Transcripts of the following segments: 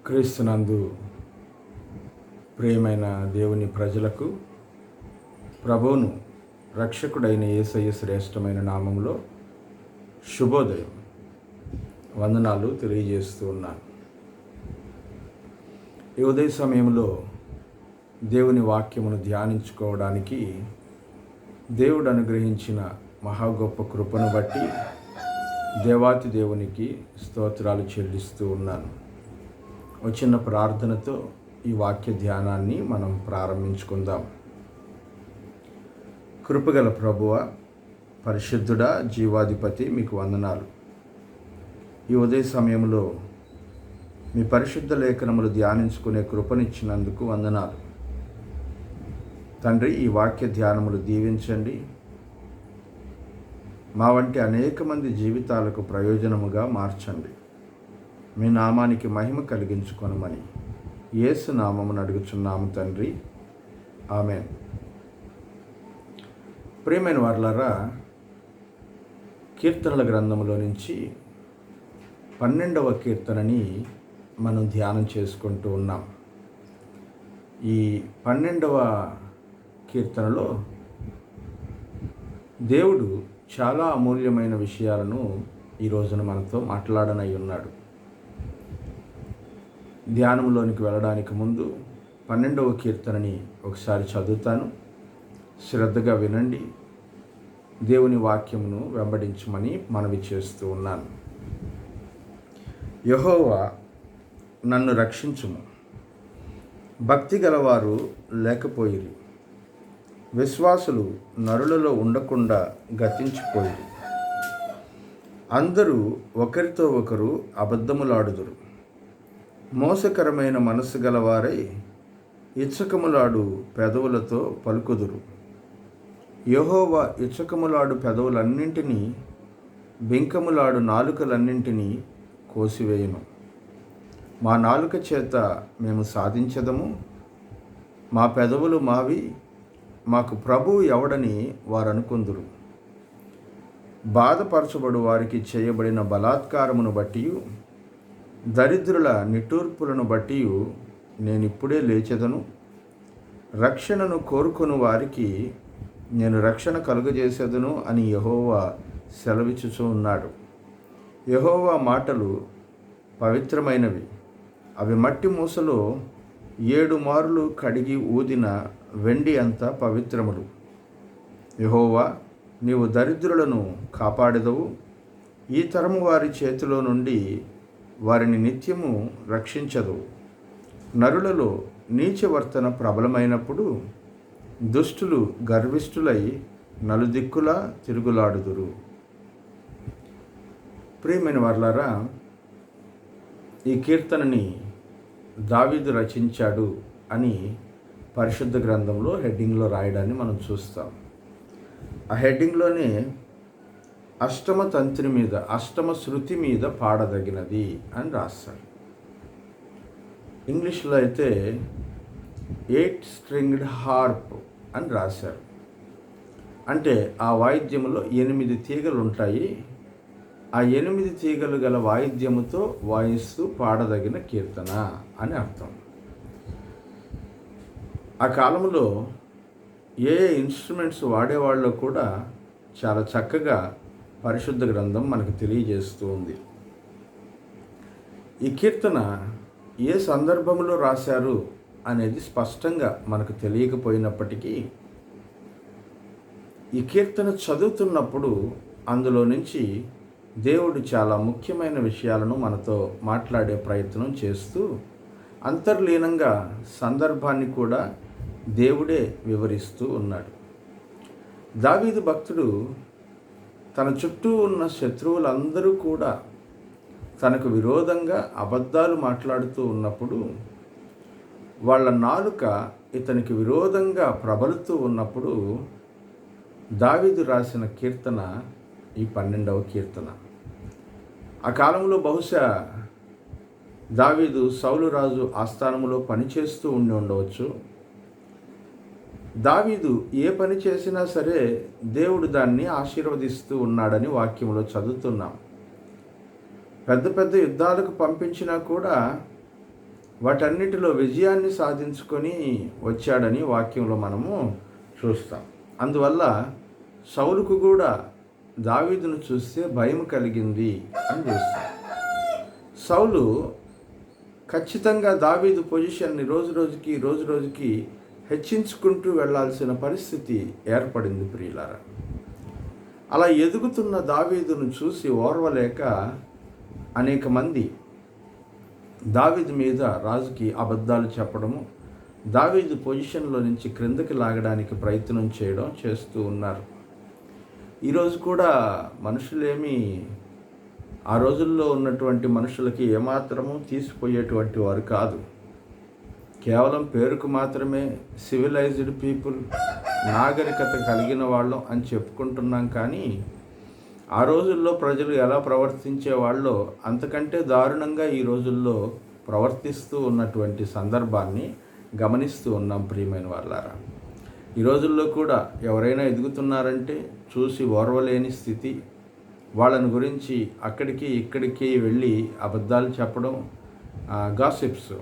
క్రీస్తునందు ప్రియమైన దేవుని ప్రజలకు ప్రభువును రక్షకుడైన యేసయ్య శ్రేష్టమైన నామములో శుభోదయం వందనాలు తెలియజేస్తూ ఉన్నాను. ఈ ఉదయ సమయంలో దేవుని వాక్యమును ధ్యానించుకోవడానికి దేవుడు అనుగ్రహించిన మహా గొప్ప కృపను బట్టి దేవాతి దేవునికి స్తోత్రాలు చెల్లిస్తూ ఉన్నాను. ఒక చిన్న ప్రార్థనతో ఈ వాక్య ధ్యానాన్ని మనం ప్రారంభించుకుందాం. కృపగల ప్రభువ, పరిశుద్ధుడా, జీవాధిపతి, మీకు వందనాలు. ఈ ఉదయ సమయంలో మీ పరిశుద్ధ లేఖనములు ధ్యానించుకునే కృపనిచ్చినందుకు వందనాలు తండ్రి. ఈ వాక్య ధ్యానములు దీవించండి. మా వంటి అనేక మంది జీవితాలకు ప్రయోజనముగా మార్చండి. మీ నామానికి మహిమ కలిగించుకొనమని యేసు నామమును అడుగుచున్నాము తండ్రి, ఆమేన్. ప్రియమైన వారలారా, కీర్తనల గ్రంథములో నుంచి 12వ కీర్తనని మనం ధ్యానం చేసుకుంటూ ఉన్నాం. ఈ 12వ కీర్తనలో దేవుడు చాలా అమూల్యమైన విషయాలను ఈ రోజున మనతో మాట్లాడనై ఉన్నాడు. ధ్యానంలోనికి వెళ్ళడానికి ముందు 12వ కీర్తనని ఒకసారి చదువుతాను. శ్రద్ధగా వినండి. దేవుని వాక్యమును వెంబడించమని మనవి చేస్తూ ఉన్నాను. యెహోవా నన్ను రక్షించుము. భక్తి గలవారు లేకపోయిరి. విశ్వాసులు నరులలో ఉండకుండా గతించిపోయిరి. అందరూ ఒకరితో ఒకరు అబద్ధములాడుదురు. మోసకరమైన మనస్సు గలవారై ఇచ్చకములాడు పెదవులతో పలుకుదురు. యెహోవా ఇచ్చకములాడు పెదవులన్నింటినీ, బింకములాడు నాలుకలన్నింటినీ కోసివేయును. మా నాలుక చేత మేము సాధించదము. మా పెదవులు మావి, మాకు ప్రభువు ఎవడని వారనుకుందురు. బాధపరచబడు వారికి చేయబడిన బలాత్కారమును బట్టి, దరిద్రుల నిట్టూర్పులను బట్టి నేనిప్పుడే లేచెదను. రక్షణను కోరుకొను వారికి నేను రక్షణ కలుగజేసేదను అని యెహోవా సెలవిచ్చుచూ ఉన్నాడు. యెహోవా మాటలు పవిత్రమైనవి. అవి మట్టి మూసలో 7 మారులు కడిగి ఊదిన వెండి అంత పవిత్రములు. యెహోవా, నీవు దరిద్రులను కాపాడెదవు. ఈ తరము వారి చేతిలో నుండి వారిని నిత్యము రక్షించదు. నరులలో నీచవర్తన ప్రబలమైనప్పుడు దుష్టులు గర్విష్ఠులై నలుదిక్కులా తిరుగులాడుదురు. ప్రియమైన వారలారా, ఈ కీర్తనని దావీదు రచించాడు అని పరిశుద్ధ గ్రంథంలో హెడ్డింగ్లో రాయడాన్ని మనం చూస్తాం. ఆ హెడ్డింగ్లోనే అష్టమ తంత్రి మీద, అష్టమ శృతి మీద పాడదగినది అని రాస్తాడు. ఇంగ్లీష్లో అయితే 8 స్ట్రింగ్డ్ హార్ప్ అని రాశారు. అంటే ఆ వాయిద్యంలో 8 తీగలు ఉంటాయి. ఆ 8 తీగలు గల వాయిద్యముతో వాయిస్తూ పాడదగిన కీర్తన అని అర్థం. ఆ కాలంలో ఏ ఇన్స్ట్రుమెంట్స్ వాడేవాళ్ళు కూడా చాలా చక్కగా పరిశుద్ధ గ్రంథం మనకు తెలియజేస్తూ ఉంది. ఈ కీర్తన ఏ సందర్భంలో రాశారు అనేది స్పష్టంగా మనకు తెలియకపోయినప్పటికీ, ఈ కీర్తన చదువుతున్నప్పుడు అందులో నుంచి దేవుడు చాలా ముఖ్యమైన విషయాలను మనతో మాట్లాడే ప్రయత్నం చేస్తూ, అంతర్లీనంగా సందర్భాన్ని కూడా దేవుడే వివరిస్తూ ఉన్నాడు. దావీదు భక్తుడు తన చుట్టూ ఉన్న శత్రువులందరూ కూడా తనకు విరోధంగా అబద్ధాలు మాట్లాడుతూ ఉన్నప్పుడు, వాళ్ళ నాలుక ఇతనికి విరోధంగా ప్రబలుతూ ఉన్నప్పుడు దావీదు రాసిన కీర్తన ఈ 12వ కీర్తన. ఆ కాలంలో బహుశా దావీదు సౌలు రాజు ఆస్థానములో పనిచేస్తూ ఉండవచ్చు. దావీదు ఏ పని చేసినా సరే దేవుడు దాన్ని ఆశీర్వదిస్తూ ఉన్నాడని వాక్యంలో చదువుతున్నాం. పెద్ద పెద్ద యుద్ధాలకు పంపించినా కూడా వాటన్నిటిలో విజయాన్ని సాధించుకొని వచ్చాడని వాక్యంలో మనము చూస్తాం. అందువల్ల సౌలుకు కూడా దావీదును చూస్తే భయం కలిగింది అని చూస్తాం. సౌలు ఖచ్చితంగా దావీదు పొజిషన్ని రోజు రోజుకి హెచ్చించుకుంటూ వెళ్ళాల్సిన పరిస్థితి ఏర్పడింది ప్రియులారా. అలా ఎదుగుతున్న దావీదును చూసి ఓర్వలేక అనేక మంది దావీదు మీద రాజుకి అబద్ధాలు చెప్పడము, దావీదు పొజిషన్లో నుంచి క్రిందకి లాగడానికి ప్రయత్నం చేయడం చేస్తూ ఉన్నారు. ఈరోజు కూడా మనుషులేమీ ఆ రోజుల్లో ఉన్నటువంటి మనుషులకి ఏమాత్రము తీసిపోయేటువంటి వారు కాదు. కేవలం పేరుకు మాత్రమే సివిలైజ్డ్ పీపుల్, నాగరికత కలిగిన వాళ్ళం అని చెప్పుకుంటున్నాం. కానీ ఆ రోజుల్లో ప్రజలు ఎలా ప్రవర్తించే వాళ్ళో అంతకంటే దారుణంగా ఈ రోజుల్లో ప్రవర్తిస్తూ ఉన్నటువంటి సందర్భాన్ని గమనిస్తూ ఉన్నాం ప్రియమైన వాళ్ళారా. ఈ రోజుల్లో కూడా ఎవరైనా ఎదుగుతున్నారంటే చూసి ఓర్వలేని స్థితి, వాళ్ళని గురించి అక్కడికి ఇక్కడికి వెళ్ళి అబద్ధాలు చెప్పడం, గాసిప్స్,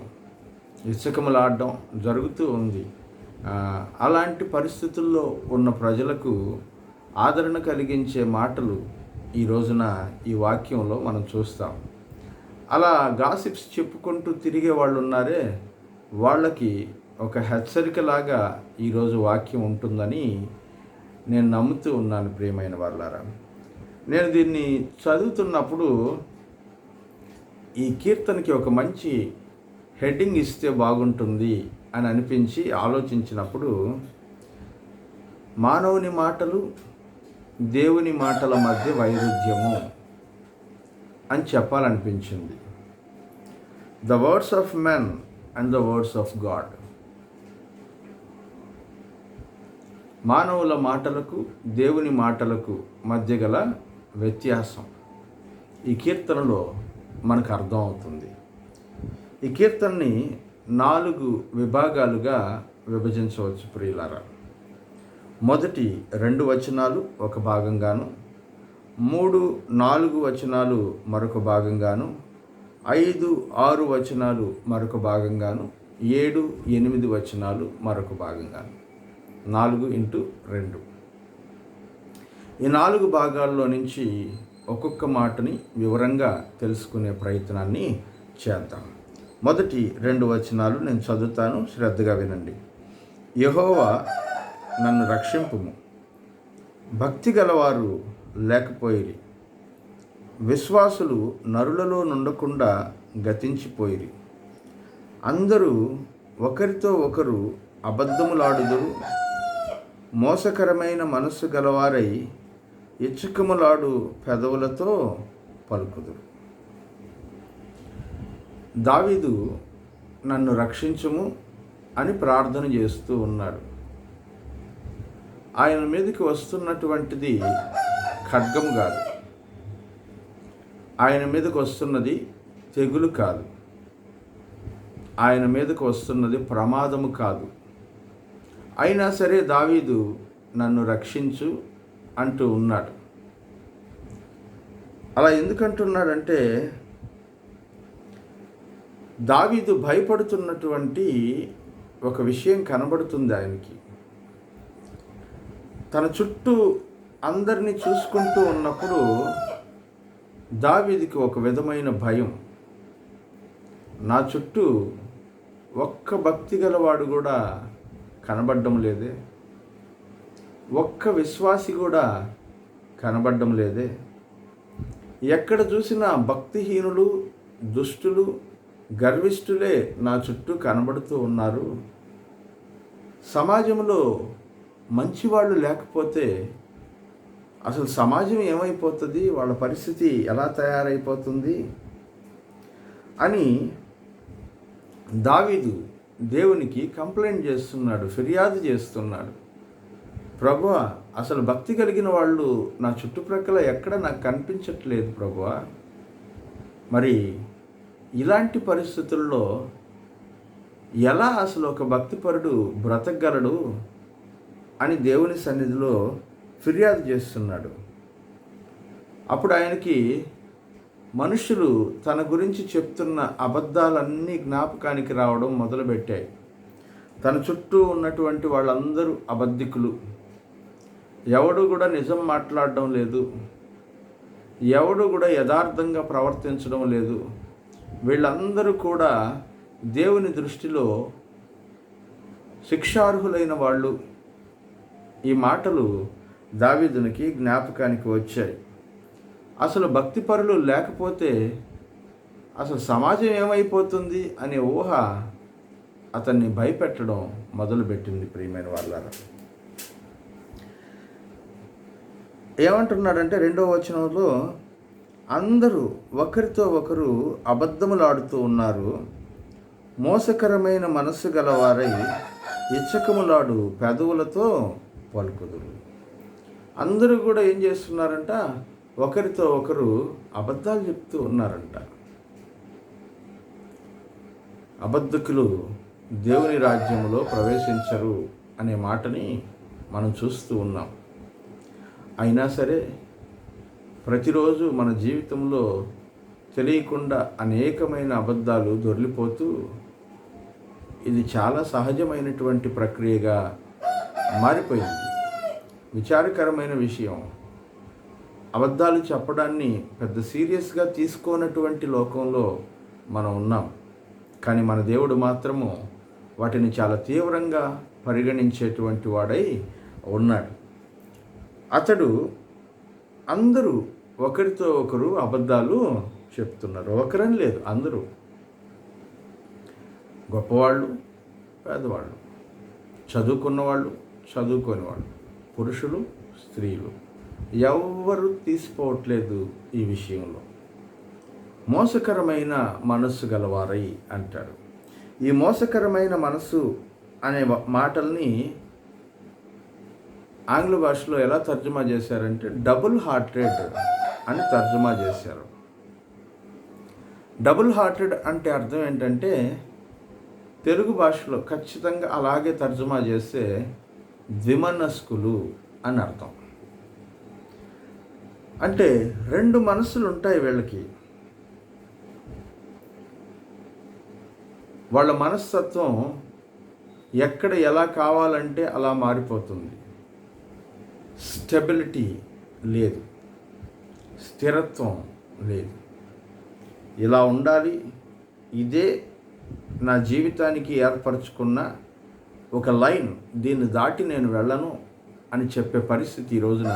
ఇచ్చకములాడడం జరుగుతూ ఉంది. అలాంటి పరిస్థితుల్లో ఉన్న ప్రజలకు ఆదరణ కలిగించే మాటలు ఈ రోజున ఈ వాక్యంలో మనం చూస్తాం. అలా గాసిప్స్ చెప్పుకుంటూ తిరిగే వాళ్ళు ఉన్నారే, వాళ్ళకి ఒక హెచ్చరికలాగా ఈరోజు వాక్యం ఉంటుందని నేను నమ్ముతూ ఉన్నాను ప్రియమైన వాళ్ళారా. నేను దీన్ని చదువుతున్నప్పుడు ఈ కీర్తనకి ఒక మంచి హెడ్డింగ్ ఇస్తే బాగుంటుంది అని అనిపించి ఆలోచించినప్పుడు, మానవుని మాటలు దేవుని మాటల మధ్య వైరుధ్యము అని చెప్పాలనిపించింది. The words of men and the words of God. మానవుల మాటలకు దేవుని మాటలకు మధ్య గల వ్యత్యాసం ఈ కీర్తనలో మనకు అర్థం అవుతుంది. ఈ కీర్తనని 4 విభాగాలుగా విభజించవచ్చు ప్రియులారా. మొదటి 2 వచనాలు ఒక భాగంగాను, 3, 4 వచనాలు మరొక భాగంగాను, 5, 6 వచనాలు మరొక భాగంగాను, 7, 8 వచనాలు మరొక భాగంగాను. 4x2. ఈ 4 భాగాల్లో నుంచి ఒక్కొక్క మాటని వివరంగా తెలుసుకునే ప్రయత్నాన్ని చేద్దాం. మొదటి 2 వచనాలు నేను చదువుతాను, శ్రద్ధగా వినండి. యెహోవా నన్ను రక్షింపుము, భక్తి గలవారు లేకపోయిరి, విశ్వాసులు నరులలో నుండకుండా గతించిపోయిరి. అందరూ ఒకరితో ఒకరు అబద్ధములాడుదురు, మోసకరమైన మనస్సు గలవారై ఇచ్చకములాడు పెదవులతో పలుకుదురు. దావీదు నన్ను రక్షించుము అని ప్రార్థన చేస్తూ ఉన్నాడు. ఆయన మీదకి వస్తున్నటువంటిది ఖడ్గం కాదు, ఆయన మీదకి వస్తున్నది తెగులు కాదు, ఆయన మీదకి వస్తున్నది ప్రమాదము కాదు. అయినా సరే దావీదు నన్ను రక్షించు అంటూ ఉన్నాడు. అలా ఎందుకంటున్నాడంటే, దావీదు భయపడుతున్నటువంటి ఒక విషయం కనబడుతుంది ఆయనకి. తన చుట్టూ అందరినీ చూసుకుంటూ ఉన్నప్పుడు దావీదుకి ఒక విధమైన భయం. నా చుట్టూ ఒక్క భక్తి గలవాడు కూడా కనబడడం లేదే, ఒక్క విశ్వాసి కూడా కనబడడం లేదే, ఎక్కడ చూసినా భక్తిహీనులు, దుష్టులు, గర్విష్ఠులే నా చుట్టూ కనబడుతూ ఉన్నారు. సమాజంలో మంచివాళ్ళు లేకపోతే అసలు సమాజం ఏమైపోతుంది, వాళ్ళ పరిస్థితి ఎలా తయారైపోతుంది అని దావీదు దేవునికి కంప్లైంట్ చేస్తున్నాడు, ఫిర్యాదు చేస్తున్నాడు. ప్రభువా, అసలు భక్తి కలిగిన వాళ్ళు నా చుట్టుప్రక్కల ఎక్కడ నాకు కనిపించట్లేదు ప్రభువా. మరి ఇలాంటి పరిస్థితుల్లో ఎలా అసలు ఒక భక్తిపరుడు బ్రతకగలడు అని దేవుని సన్నిధిలో ఫిర్యాదు చేస్తున్నాడు. అప్పుడు ఆయనకి మనుషులు తన గురించి చెప్తున్న అబద్ధాలన్నీ జ్ఞాపకానికి రావడం మొదలుపెట్టాయి. తన చుట్టూ ఉన్నటువంటి వాళ్ళందరూ అబద్ధికులు, ఎవడు కూడా నిజం మాట్లాడడం లేదు, ఎవడు కూడా యథార్థంగా ప్రవర్తించడం లేదు. వీళ్ళందరూ కూడా దేవుని దృష్టిలో శిక్షార్హులైన వాళ్ళు. ఈ మాటలు దావీదునికి జ్ఞాపకానికి వచ్చాయి. అసలు భక్తిపరులు లేకపోతే అసలు సమాజం ఏమైపోతుంది అనే ఊహ అతన్ని భయపెట్టడం మొదలుపెట్టింది. ప్రియమైన వాళ్ళారా, ఏమంటున్నాడంటే 2వ వచనంలో, అందరూ ఒకరితో ఒకరు అబద్ధములాడుతూ ఉన్నారు, మోసకరమైన మనస్సు గలవారై ఇచ్చకములాడు పెదవులతో పలుకుదురు. అందరూ కూడా ఏం చేస్తున్నారంట, ఒకరితో ఒకరు అబద్ధాలు చెప్తూ ఉన్నారంట. అబద్ధకులు దేవుని రాజ్యంలో ప్రవేశించరు అనే మాటని మనం చూస్తూ ఉన్నాం. అయినా సరే ప్రతిరోజు మన జీవితంలో తెలియకుండా అనేకమైన అబద్ధాలు దొర్లిపోతూ, ఇది చాలా సహజమైనటువంటి ప్రక్రియగా మారిపోయింది. విచారకరమైన విషయం, అబద్ధాలు చెప్పడాన్ని పెద్ద సీరియస్గా తీసుకోనటువంటి లోకంలో మనం ఉన్నాం. కానీ మన దేవుడు మాత్రము వాటిని చాలా తీవ్రంగా పరిగణించేటువంటి వాడై ఉన్నాడు. అతడు అందరూ ఒకరితో ఒకరు అబద్ధాలు చెప్తున్నారు. ఒకరని లేదు, అందరూ, గొప్పవాళ్ళు, పేదవాళ్ళు, చదువుకున్నవాళ్ళు, చదువుకోని వాళ్ళు, పురుషులు, స్త్రీలు, ఎవ్వరూ తీసిపోవట్లేదు ఈ విషయంలో. మోసకరమైన మనస్సు గలవారై అంటారు. ఈ మోసకరమైన మనస్సు అనే మాటల్ని ఆంగ్ల భాషలో ఎలా తర్జుమా చేశారంటే డబుల్ హార్టెడ్ అని తర్జుమా చేశారు. డబుల్ హార్టెడ్ అంటే అర్థం ఏంటంటే, తెలుగు భాషలో ఖచ్చితంగా అలాగే తర్జుమా చేస్తే ద్విమనస్కులు అని అర్థం. అంటే 2 మనసులు ఉంటాయి వీళ్ళకి. వాళ్ళ మనస్తత్వం ఎక్కడ ఎలా కావాలంటే అలా మారిపోతుంది. స్టెబిలిటీ లేదు, స్థిరత్వం లేదు. ఇలా ఉండాలి, ఇదే నా జీవితానికి ఏర్పరచుకున్న ఒక లైన్, దీన్ని దాటి నేను వెళ్ళను అని చెప్పే పరిస్థితి ఈ రోజున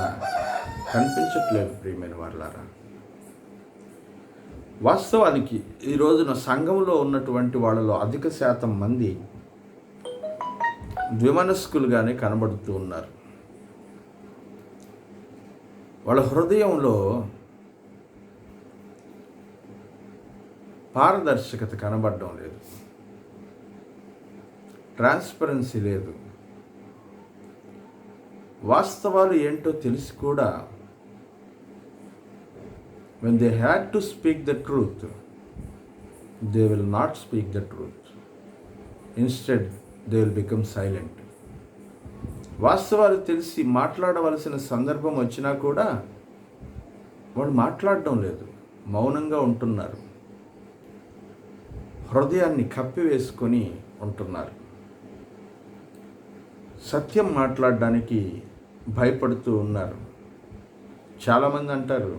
కనిపించట్లేదు. ప్రియమైన వాళ్ళారా, వాస్తవానికి ఈ రోజున సంఘంలో ఉన్నటువంటి వాళ్ళలో అధిక శాతం మంది ద్విమనస్కులుగానే కనబడుతూ ఉన్నారు. వాళ్ళ హృదయంలో పారదర్శకత కనబడడం లేదు, ట్రాన్స్పరెన్సీ లేదు. వాస్తవాలు ఏంటో తెలిసి కూడా when they had to speak the truth, they will not speak the truth. Instead, they will become silent. వాస్తవాలు తెలిసి మాట్లాడవలసిన సందర్భం వచ్చినా కూడా వాళ్ళు మాట్లాడడం లేదు, మౌనంగా ఉంటున్నారు, హృదయాన్ని కప్పివేసుకొని ఉంటున్నారు. సత్యం మాట్లాడడానికి భయపడుతూ ఉన్నారు. చాలామంది అంటారు,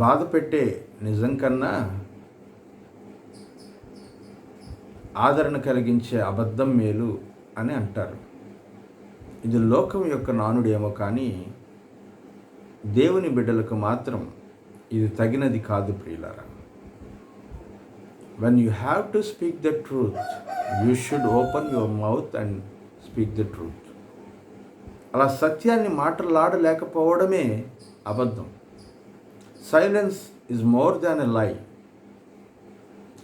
బాధ పెట్టే నిజం కన్నా ఆదరణ కలిగించే అబద్ధం మేలు అని అంటారు. ఇది లోకం యొక్క నానుడేమో కానీ దేవుని బిడ్డలకు మాత్రం ఇది తగినది కాదు. ప్రియులారా, when you have to speak the truth, you should open your mouth and speak the truth. అలా సత్యాన్ని మాట్లాడలేకపోవడమే అబద్ధం. సైలెన్స్ ఈజ్ మోర్ దాన్ ఎ లై.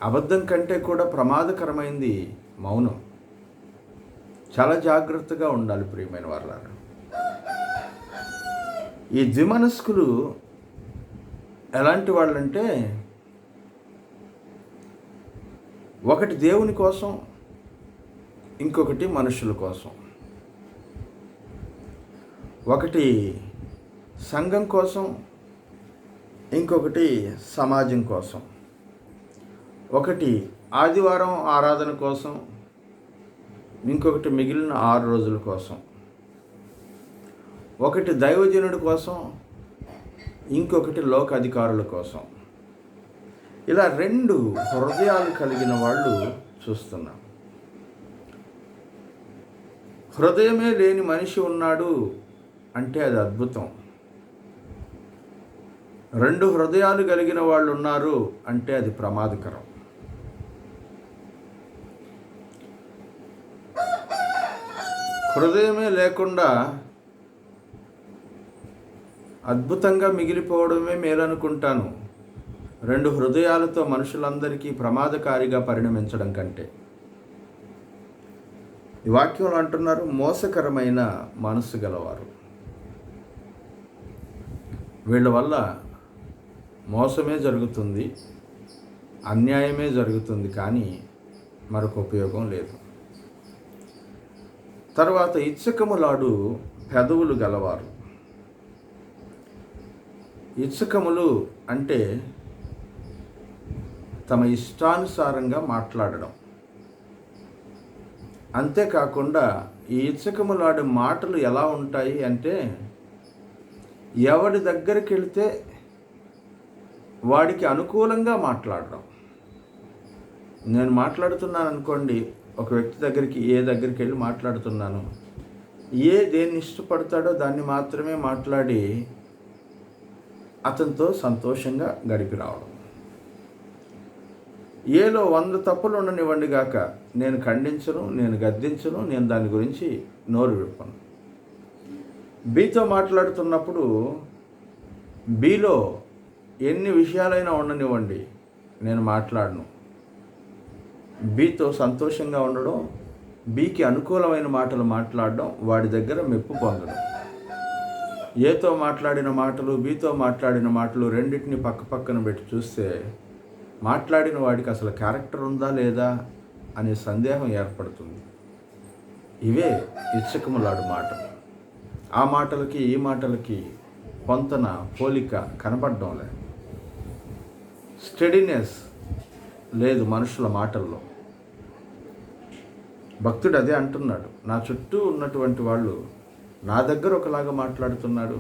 అబద్ధం కంటే కూడా ప్రమాదకరమైంది మౌనం. చాలా జాగ్రత్తగా ఉండాలి ప్రియమైన వారులారా. ఈ ద్విమనస్కులు ఎలాంటి వాళ్ళంటే, ఒకటి దేవుని కోసం, ఇంకొకటి మనుషుల కోసం. ఒకటి సంఘం కోసం, ఇంకొకటి సమాజం కోసం, ఒకటి ఆదివారం ఆరాధన కోసం, ఇంకొకటి మిగిలిన 6 రోజుల కోసం, ఒకటి దైవజనుడి కోసం, ఇంకొకటి లోక అధికారుల కోసం. ఇలా 2 హృదయాలు కలిగిన వాళ్ళు చూస్తున్నాం. హృదయమే లేని మనిషి ఉన్నాడు అంటే అది అద్భుతం. 2 హృదయాలు కలిగిన వాళ్ళు ఉన్నారు అంటే అది ప్రమాదకరం. హృదయమే లేకుండా అద్భుతంగా మిగిలిపోవడమే మేలనుకుంటాను, 2 హృదయాలతో మనుషులందరికీ ప్రమాదకారిగా పరిణమించడం కంటే. ఈ వాక్యంలో అంటున్నారు, మోసకరమైన మనసు గలవారు. వీళ్ళ వల్ల మోసమే జరుగుతుంది, అన్యాయమే జరుగుతుంది, కానీ మరొక ఉపయోగం లేదు. తర్వాత ఇచ్చకములాడు పెదవులు గలవారు. ఇచ్చకములు అంటే తమ ఇష్టానుసారంగా మాట్లాడడం. అంతేకాకుండా ఈ ఇచ్చకములాడు మాటలు ఎలా ఉంటాయి అంటే, ఎవడి దగ్గరికి వెళితే వాడికి అనుకూలంగా మాట్లాడడం. నేను మాట్లాడుతున్నాను అనుకోండి, ఒక వ్యక్తి దగ్గరికి దగ్గరికి వెళ్ళి మాట్లాడుతున్నాను, దేన్ని ఇష్టపడతాడో దాన్ని మాత్రమే మాట్లాడి అతనితో సంతోషంగా గడిపి రావడం. ఏలో 100 తప్పులు ఉండనివ్వండి గాక, నేను ఖండించను, నేను గద్దించను, నేను దాని గురించి నోరు విప్పను. బీతో మాట్లాడుతున్నప్పుడు బీలో ఎన్ని విషయాలైనా ఉండనివ్వండి, నేను మాట్లాడను. బీతో సంతోషంగా ఉండడం, బీకి అనుకూలమైన మాటలు మాట్లాడడం, వాడి దగ్గర మెప్పు పొందడం. ఏతో మాట్లాడిన మాటలు, బీతో మాట్లాడిన మాటలు రెండింటిని పక్కన పెట్టి చూస్తే మాట్లాడిన వాడికి అసలు క్యారెక్టర్ ఉందా లేదా అనే సందేహం ఏర్పడుతుంది. ఇవే ఇచ్చకములాడు మాటలు. ఆ మాటలకి ఈ మాటలకి పొంతన పోలిక కనపడడం లేదు. స్టెడీనెస్ లేదు మనుషుల మాటల్లో. భక్తుడు అదే అంటున్నాడు, నా చుట్టూ ఉన్నటువంటి వాళ్ళు నా దగ్గర ఒకలాగా మాట్లాడుతున్నాడు,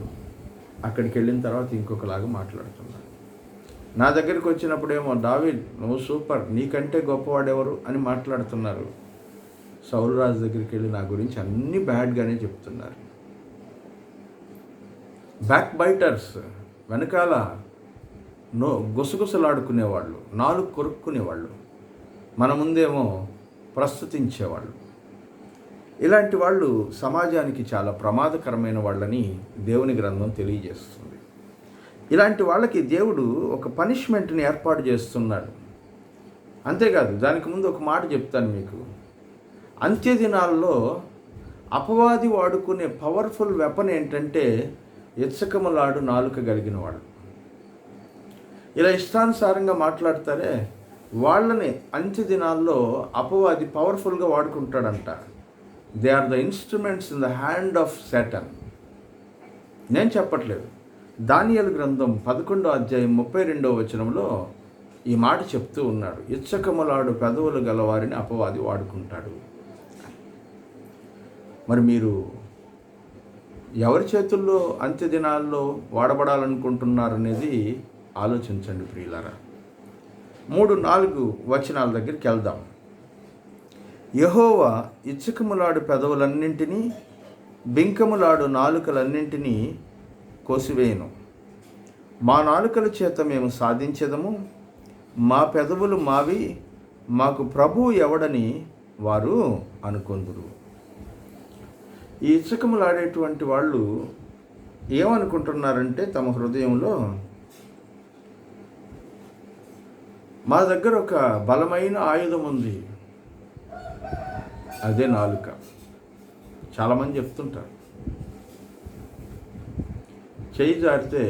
అక్కడికి వెళ్ళిన తర్వాత ఇంకొకలాగా మాట్లాడుతున్నాడు. నా దగ్గరికి వచ్చినప్పుడేమో, దావీద్ నువ్వు సూపర్, నీకంటే గొప్పవాడెవరు అని మాట్లాడుతున్నారు. సౌలు రాజు దగ్గరికి వెళ్ళి నా గురించి అన్ని బ్యాడ్గానే చెప్తున్నారు. బ్యాక్ బైటర్స్, వెనకాల గుసగుసలాడుకునేవాళ్ళు, నాలుగు కొరుక్కునేవాళ్ళు, మన ముందేమో ప్రస్తుతించేవాళ్ళు. ఇలాంటి వాళ్ళు సమాజానికి చాలా ప్రమాదకరమైన వాళ్ళని దేవుని గ్రంథం తెలియజేస్తుంది. ఇలాంటి వాళ్ళకి దేవుడు ఒక పనిష్మెంట్ని ఏర్పాటు చేస్తున్నాడు. అంతేకాదు, దానికి ముందు ఒక మాట చెప్తాను మీకు. అంత్యదినాల్లో అపవాది వాడుకునే పవర్ఫుల్ వెపన్ ఏంటంటే ఇచ్చకములాడు నాలుక కలిగిన వాళ్ళు. ఇలా ఇష్టానుసారంగా మాట్లాడతారే, వాళ్ళని అంత్యదినాల్లో అపవాది పవర్ఫుల్గా వాడుకుంటాడంట. They are the instruments in the hand of Satan. నేను చెప్పట్లేదు. దానియేలు గ్రంథం 11వ అధ్యాయం 32వ వచనంలో ఈ మాట చెప్తూ ఉన్నాడు, ఇచ్చకములాడు పెదవులు గలవారిని అపవాది వాడుకుంటాడు. మరి మీరు ఎవరి చేతుల్లో అంత్యదినాల్లో వాడబడాలనుకుంటున్నారనేది ఆలోచించండి ప్రియులారా. 3-4 వచనాల దగ్గరికి వెళ్దాం. యెహోవా ఇచ్చకములాడు పెదవులన్నింటినీ, బింకములాడు నాలుకలన్నింటినీ కోసివేయను. మా నాలుకల చేత మేము సాధించెదము, మా పెదవులు మావి, మాకు ప్రభువు ఎవడని వారు అనుకొందురు. ఈ ఇచ్చకములాడేటువంటి వాళ్ళు ఏమనుకుంటున్నారంటే తమ హృదయంలో, మా దగ్గర ఒక బలమైన ఆయుధం ఉంది, అదే నాలుక. చాలామంది చెప్తుంటారు, చెయ్యి జారితే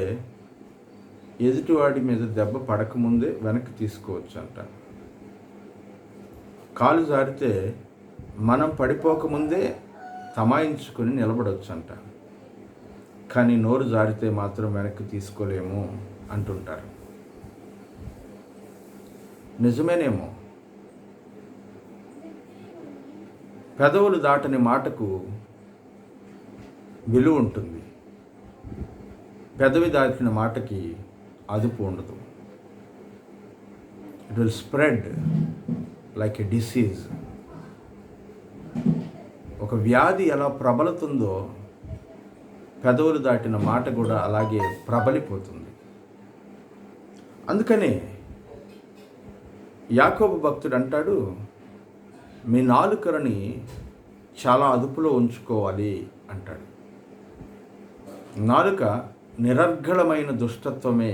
ఎదుటివాడి మీద దెబ్బ పడకముందే వెనక్కి తీసుకోవచ్చు అంట. కాలు జారితే మనం పడిపోకముందే తమాయించుకొని నిలబడవచ్చు అంట. కానీ నోరు జారితే మాత్రం వెనక్కి తీసుకోలేము అంటుంటారు. నిజమేనేమో. పెదవులు దాటని మాటకు విలువ ఉంటుంది, పెదవి దాటిన మాటకి అదుపు ఉండదు. It will spread like a disease. ఒక వ్యాధి ఎలా ప్రబలుతుందో పెదవులు దాటిన మాట కూడా అలాగే ప్రబలిపోతుంది. అందుకనే యాకోబు భక్తుడు అంటాడు, మీ నాలుకలని చాలా అదుపులో ఉంచుకోవాలి అంటాడు. నాలుక నిరర్గళమైన దుష్టత్వమే,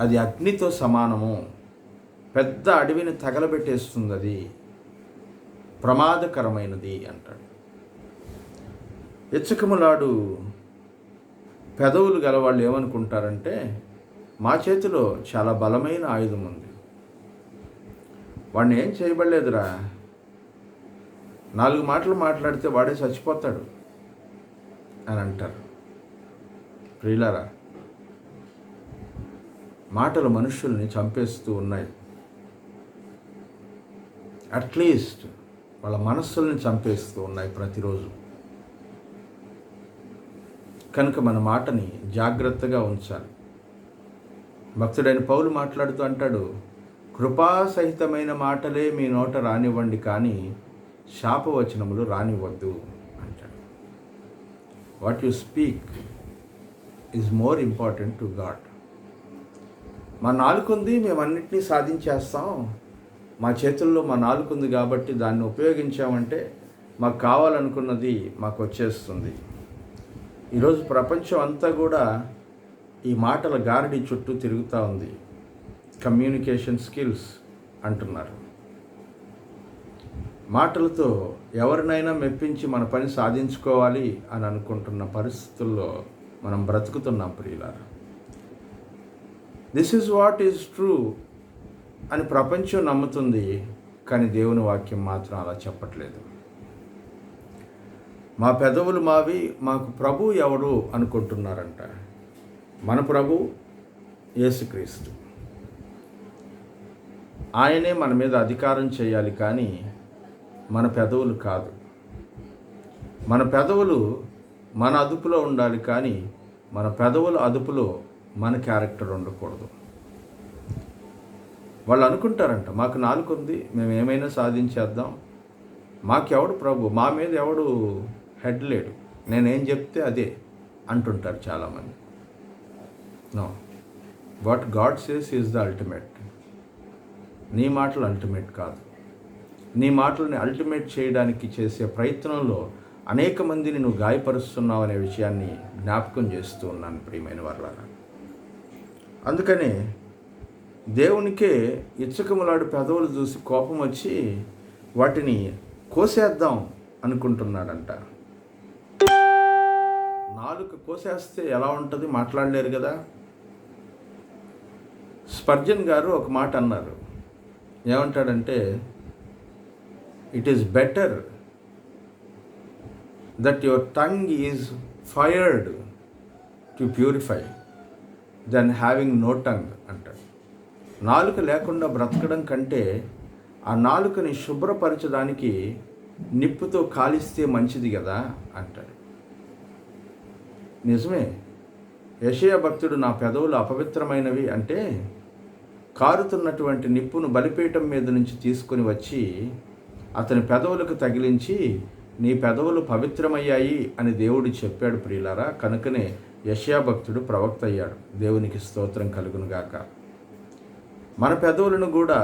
అది అగ్నితో సమానము, పెద్ద అడవిని తగలబెట్టేస్తుంది, అది ప్రమాదకరమైనది అంటాడు. ఇచ్చకములాడు పెదవులు గలవాళ్ళు ఏమనుకుంటారంటే, మా చేతిలో చాలా బలమైన ఆయుధం ఉంది, వాడిని ఏం చేయబడలేదురా, 4 మాటలు మాట్లాడితే వాడే చచ్చిపోతాడు అని అంటారు. ప్రియులారా, మాటలు మనుషుల్ని చంపేస్తూ ఉన్నాయి. అట్లీస్ట్ వాళ్ళ మనస్సుల్ని చంపేస్తూ ఉన్నాయి ప్రతిరోజు. కనుక మన మాటని జాగ్రత్తగా ఉంచాలి. భక్తుడైన పౌలు మాట్లాడుతూ అంటాడు, కృపాసహితమైన మాటలే మీ నోట రానివ్వండి, కానీ శాపవచనములు రానివ్వద్దు అంటాడు. What you speak is more important to God. మా నాలుగుంది, మేము అన్నిటినీ సాధించేస్తాం, మా చేతుల్లో మా నాలుగుంది కాబట్టి దాన్ని ఉపయోగించామంటే మాకు కావాలనుకున్నది మాకు వచ్చేస్తుంది. ఈరోజు ప్రపంచం అంతా కూడా ఈ మాటల గారడి చుట్టూ తిరుగుతూ ఉంది. కమ్యూనికేషన్ స్కిల్స్ అంటున్నారు. మాటలతో ఎవరినైనా మెప్పించి మన పని సాధించుకోవాలి అని అనుకుంటున్న పరిస్థితుల్లో మనం బ్రతుకుతున్నాం ప్రియులారా. This is what is true అని ప్రపంచం నమ్ముతుంది, కానీ దేవుని వాక్యం మాత్రం అలా చెప్పట్లేదు. మా పెదవులు మావి, మాకు ప్రభు ఎవరు అనుకుంటున్నారంట. మన ప్రభు యేసుక్రీస్తు. ఆయనే మన మీద అధికారం చేయాలి, కానీ మన పెదవులు కాదు. మన పెదవులు మన అదుపులో ఉండాలి, కానీ మన పెదవుల అదుపులో మన క్యారెక్టర్ ఉండకూడదు. వాళ్ళు అనుకుంటారంట, మాకు నాలుక ఉంది, మేము ఏమైనా సాధించేద్దాం, మాకెవడు ప్రభు, మా మీద ఎవడు హెడ్ లేడు, నేనేం చెప్తే అదే అంటుంటారు చాలామంది. No, what God says is the ultimate. నీ మాటలు అల్టిమేట్ కాదు. నీ మాటలని అల్టిమేట్ చేయడానికి చేసే ప్రయత్నంలో అనేక మందిని నువ్వు గాయపరుస్తున్నావు అనే విషయాన్ని జ్ఞాపకం చేస్తూ ఉన్నాను ప్రియమైన వారలారా. అందుకనే దేవునికే ఇచ్చకములాడు పెదవులు చూసి కోపం వచ్చి వాటిని కోసేద్దాం అనుకుంటున్నాడంట. నాలుక కోసేస్తే ఎలా ఉంటుంది, మాట్లాడలేరు కదా. స్పర్జన్ గారు ఒక మాట అన్నారు. ఏమంటాడంటే, it is better that your tongue is fired to purify than having no tongue అంటాడు. నాలుక లేకుండా బ్రతకడం కంటే ఆ నాలుకని శుభ్రపరచడానికి నిప్పుతో కాలిస్తే మంచిది కదా అంటాడు. నిజమే. యెషయా భక్తుడు నా పెదవులు అపవిత్రమైనవి అంటే, కారుతున్నటువంటి నిప్పును బలిపీఠం మీద నుంచి తీసుకొని వచ్చి అతని పెదవులకు తగిలించి నీ పెదవులు పవిత్రమయ్యాయి అని దేవుడు చెప్పాడు ప్రియులారా. కనుకనే యెషయా భక్తుడు ప్రవక్త అయ్యాడు. దేవునికి స్తోత్రం కలుగునుగాక. మన పెదవులను కూడా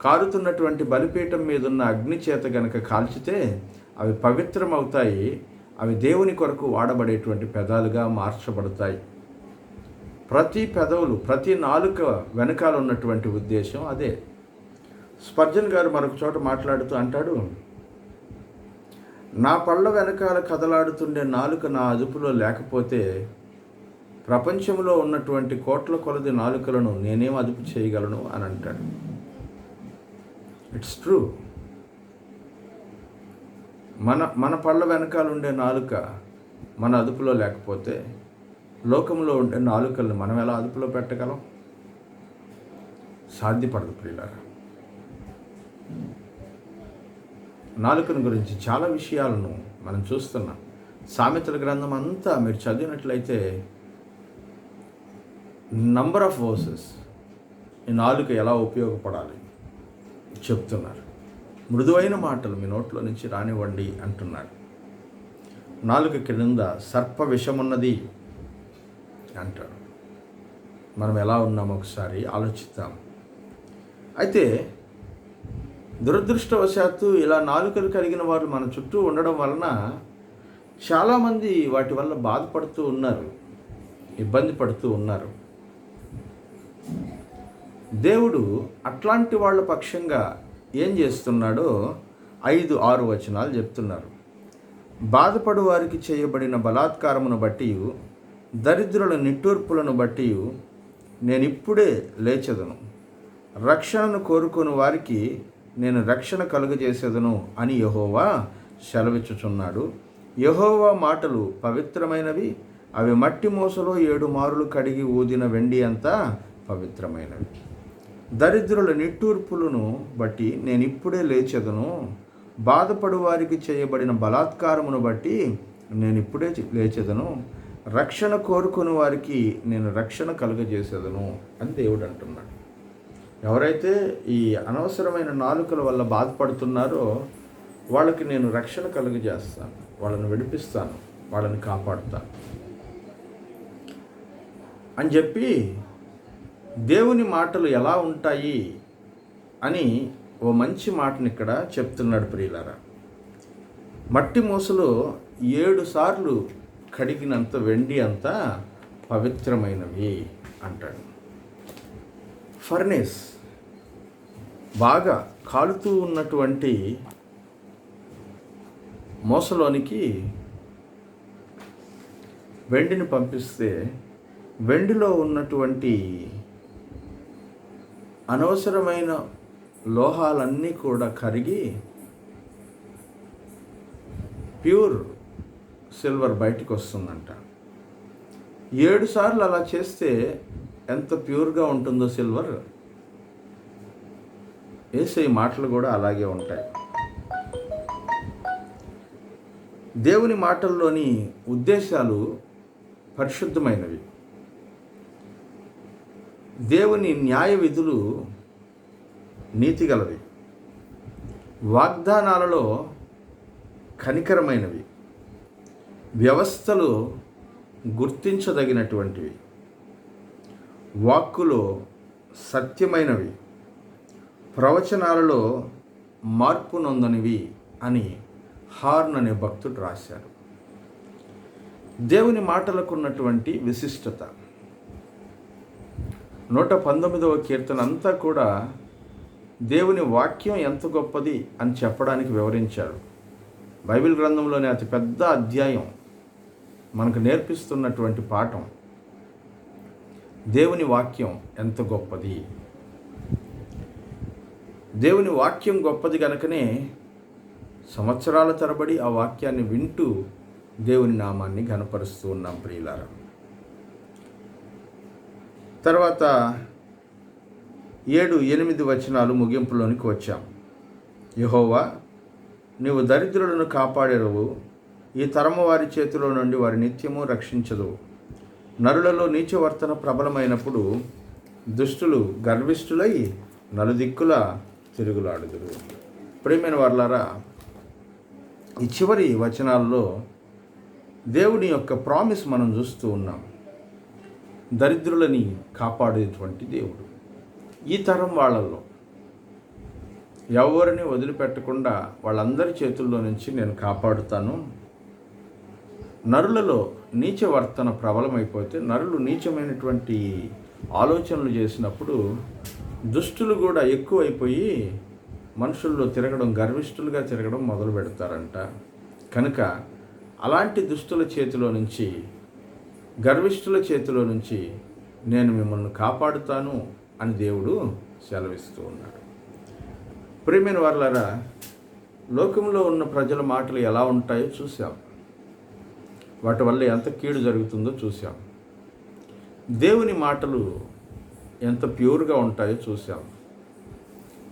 కారుతున్నటువంటి బలిపీఠం మీద ఉన్న అగ్ని చేత గనక కాల్చితే అవి పవిత్రమవుతాయి, అవి దేవుని కొరకు వాడబడేటువంటి పెదాలుగా మార్చబడతాయి. ప్రతి పెదవులు, ప్రతి నాలుక వెనకాల ఉన్నటువంటి ఉద్దేశం అదే. స్పర్జన్ గారు మరొక చోట మాట్లాడుతూ అంటాడు, నా పళ్ళ వెనకాల కదలాడుతుండే నాలుక నా అదుపులో లేకపోతే ప్రపంచంలో ఉన్నటువంటి కోట్ల కొలది నాలుకలను నేనేం అదుపు చేయగలను అని అంటాడు. It's true. మన పళ్ళ వెనకాల ఉండే నాలుక మన అదుపులో లేకపోతే లోకంలో ఉండే నాలుకల్ని మనం ఎలా అదుపులో పెట్టగలం? సాధ్యపడదు ప్రియులారా. నాలుకను గురించి చాలా విషయాలను మనం చూస్తున్నాం. సామెతల గ్రంథం అంతా మీరు చదివినట్లయితే నంబర్ ఆఫ్ వర్సెస్ ఈ నాలుక ఎలా ఉపయోగపడాలి చెప్తున్నారు. మృదువైన మాటలు మీ నోట్లో నుంచి రానివ్వండి అంటున్నాడు. నాలుక క్రింద సర్ప విషమున్నది అంటాడు. మనం ఎలా ఉన్నామో ఒకసారి ఆలోచిద్దాం. అయితే దురదృష్టవశాత్తు ఇలా నాలుకలు కలిగిన వారు మన చుట్టూ ఉండడం వలన చాలామంది వాటి వల్ల బాధపడుతూ ఉన్నారు, ఇబ్బంది పడుతూ ఉన్నారు. దేవుడు అట్లాంటి వాళ్ళ పక్షంగా ఏం చేస్తున్నాడో 5-6 వచనాలు చెప్తున్నారు. బాధపడు వారికి చేయబడిన బలాత్కారమును బట్టి, దరిద్రుల నిట్టూర్పులను బట్టి నేనిప్పుడే లేచెదను. రక్షణను కోరుకుని వారికి నేను రక్షణ కలుగజేసేదను అని యెహోవా సెలవిచ్చుచున్నాడు. యెహోవా మాటలు పవిత్రమైనవి, అవి మట్టి మూసలో 7 మారులు కడిగి ఊదిన వెండి అంతా పవిత్రమైనవి. దరిద్రుల నిట్టూర్పులను బట్టి నేను ఇప్పుడే లేచెదను. బాధపడు వారికి చేయబడిన బలాత్కారమును బట్టి నేను ఇప్పుడే లేచెదను. రక్షణ కోరుకుని వారికి నేను రక్షణ కలుగజేసేదను అని దేవుడు అంటున్నాడు. ఎవరైతే ఈ అనవసరమైన నాలుకల వల్ల బాధపడుతున్నారో వాళ్ళకి నేను రక్షణ కలుగజేస్తాను, వాళ్ళని విడిపిస్తాను, వాళ్ళని కాపాడుతాను అని చెప్పి దేవుని మాటలు ఎలా ఉంటాయి అని ఓ మంచి మాటని ఇక్కడ చెప్తున్నాడు ప్రియులారా. మట్టి మూసలో 7 సార్లు కడిగినంత వెండి అంతా పవిత్రమైనవి అంటాడు. ఫర్నేస్ బాగా కాలుతూ ఉన్నటువంటి మూసలోనికి వెండిని పంపిస్తే వెండిలో ఉన్నటువంటి అనవసరమైన లోహాలన్నీ కూడా కరిగి ప్యూర్ సిల్వర్ బయటికి వస్తుందంట. 7 సార్లు అలా చేస్తే ఎంత ప్యూర్గా ఉంటుందో సిల్వర్. యేసయ్య మాటలు కూడా అలాగే ఉంటాయి. దేవుని మాటల్లోని ఉద్దేశాలు పరిశుద్ధమైనవి. దేవుని న్యాయ విధులు నీతిగలవి. వాగ్దానాలలో కనికరమైనవి. వ్యవస్థలు గుర్తించదగినటువంటివి. వాక్కులో సత్యమైనవి. ప్రవచనాలలో మార్పు నొందనివి అని హార్న్ అనే భక్తుడు రాశారు. దేవుని మాటలకు ఉన్నటువంటి విశిష్టత 119వ కీర్తన అంతా కూడా దేవుని వాక్యం ఎంత గొప్పది అని చెప్పడానికి వివరించారు. బైబిల్ గ్రంథంలోని అతి పెద్ద అధ్యాయం మనకు నేర్పిస్తున్నటువంటి పాఠం దేవుని వాక్యం ఎంత గొప్పది. దేవుని వాక్యం గొప్పది కనుకనే సంవత్సరాల తరబడి ఆ వాక్యాన్ని వింటూ దేవుని నామాన్ని ఘనపరుస్తూ ఉన్నాం ప్రియులారా. తర్వాత 7-8 వచనాలు ముగింపులోనికి వచ్చాం. యెహోవా, నీవు దరిద్రులను కాపాడెదవు. ఈ తరము వారి చేతిలో నుండి వారి నిత్యము రక్షించదు. నరులలో నీచవర్తన ప్రబలమైనప్పుడు దుష్టులు గర్విష్ఠులై నలుదిక్కుల తిరుగులాడుదురు. ప్రియమైన వారలారా, ఈ చివరి వచనాల్లో దేవుని యొక్క ప్రామిస్ మనం చూస్తూ ఉన్నాం. దరిద్రులని కాపాడేటువంటి దేవుడు. ఈ తరం వాళ్ళల్లో ఎవరిని వదిలిపెట్టకుండా వాళ్ళందరి చేతుల్లో నుంచి నేను కాపాడుతాను. నరులలో నీచవర్తన ప్రబలమైపోతే, నరులు నీచమైనటువంటి ఆలోచనలు చేసినప్పుడు దుష్టులు కూడా ఎక్కువైపోయి మనుషుల్లో తిరగడం, గర్విష్ఠులుగా తిరగడం మొదలు పెడతారంట. కనుక అలాంటి దుష్టుల చేతిలో నుంచి, గర్విష్ఠుల చేతిలో నుంచి నేను మిమ్మల్ని కాపాడుతాను అని దేవుడు సెలవిస్తూ ఉన్నాడు. ప్రియమైన వారలారా, లోకంలో ఉన్న ప్రజల మాటలు ఎలా ఉంటాయో చూసాం. వాటి వల్ల ఎంత కీడు జరుగుతుందో చూసాం. దేవుని మాటలు ఎంత ప్యూర్గా ఉంటాయో చూసాం.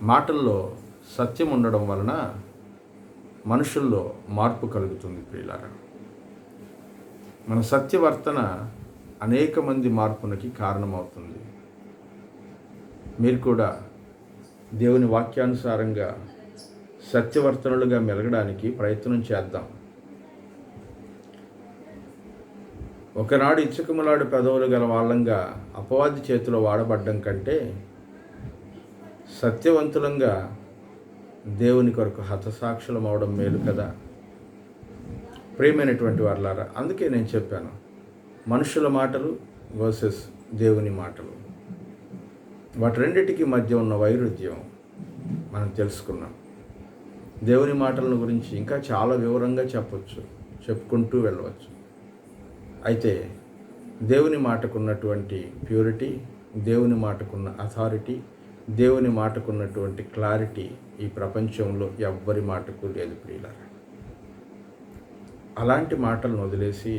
మాటల్లో సత్యం ఉండడం వలన మనుషుల్లో మార్పు కలుగుతుంది ప్రియులారా. మన సత్యవర్తన అనేక మంది మార్పునకి కారణమవుతుంది. మీరు కూడా దేవుని వాక్యానుసారంగా సత్యవర్తనులుగా మెలగడానికి ప్రయత్నం చేద్దాం. ఒకనాడు ఇచ్చకములాడు పెదవులు గల వాళ్ళంగా అపవాది చేతిలో వాడబడ్డం కంటే సత్యవంతులంగా దేవుని కొరకు హతసాక్షులం అవడం మేలు కదా. ప్రియమైనటువంటి వారలారా, అందుకే నేను చెప్పాను, మనుషుల మాటలు వర్సెస్ దేవుని మాటలు, వాటి రెండిటికి మధ్య ఉన్న వైరుధ్యం మనం తెలుసుకున్నాం. దేవుని మాటలను గురించి ఇంకా చాలా వివరంగా చెప్పుకుంటూ వెళ్ళవచ్చు. అయితే దేవుని మాటకున్నటువంటి ప్యూరిటీ, దేవుని మాటకున్న అథారిటీ, దేవుని మాటకున్నటువంటి క్లారిటీ ఈ ప్రపంచంలో ఎవ్వరి మాటకు లేదు ప్రియులారా. అలాంటి మాటలను వదిలేసి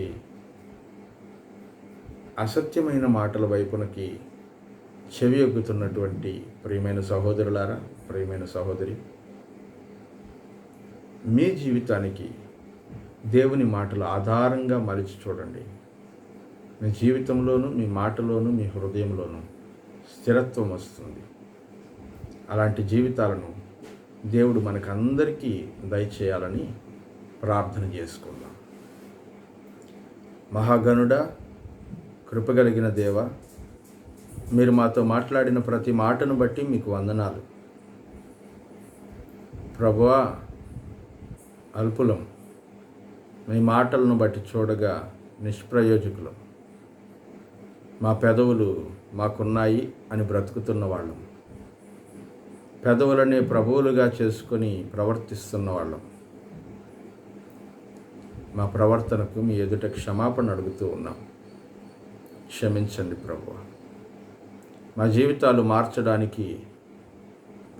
అసత్యమైన మాటల వైపునకి చెవి ఎగ్గుతున్నటువంటి ప్రియమైన సహోదరులారా, ప్రియమైన సహోదరి, మీ జీవితానికి దేవుని మాటలు ఆధారంగా మలిచి చూడండి. మీ జీవితంలోనూ, మీ మాటలోనూ, మీ హృదయంలోనూ స్థిరత్వం వస్తుంది. అలాంటి జీవితాలను దేవుడు మనకందరికీ దయచేయాలని ప్రార్థన చేసుకుందాం. మహాగణుడా, కృపగలిగిన దేవ, మీరు మాతో మాట్లాడిన ప్రతి మాటను బట్టి మీకు వందనాలు. ప్రభువా, అల్పులం, మీ మాటలను బట్టి చూడగా నిష్ప్రయోజకులం. మా పెదవులు మాకున్నాయి అని బ్రతుకుతున్న వాళ్ళం, పెదవులనే ప్రభువులుగా చేసుకొని ప్రవర్తిస్తున్న వాళ్ళం. మా ప్రవర్తనకు మీ ఎదుట క్షమాపణ అడుగుతూ ఉన్నాం. క్షమించండి ప్రభువా. మా జీవితాలు మార్చడానికి,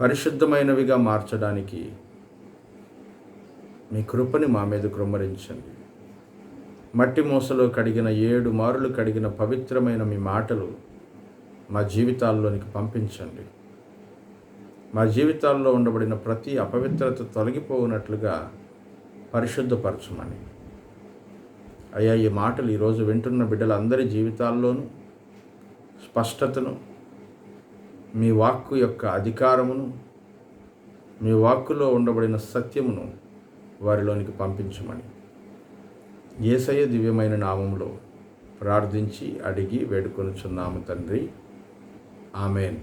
పరిశుద్ధమైనవిగా మార్చడానికి మీ కృపని మా మీద కృమ్మరించండి. మట్టి మూసలో కడిగిన 7 మారులు కడిగిన పవిత్రమైన మీ మాటలు మా జీవితాల్లోనికి పంపించండి. మా జీవితాల్లో ఉండబడిన ప్రతి అపవిత్రత తొలగిపోనట్లుగా పరిశుద్ధపరచమని. అయ్యా, ఈ మాటలు ఈరోజు వింటున్న బిడ్డలందరి జీవితాల్లోనూ స్పష్టతను, మీ వాక్కు యొక్క అధికారమును, మీ వాక్కులో ఉండబడిన సత్యమును వారిలోనికి పంపించమని యేసయ్య దివ్యమైన నామములో ప్రార్థించి అడిగి వేడుకొనుచున్నాము తండ్రి. ఆమెన్.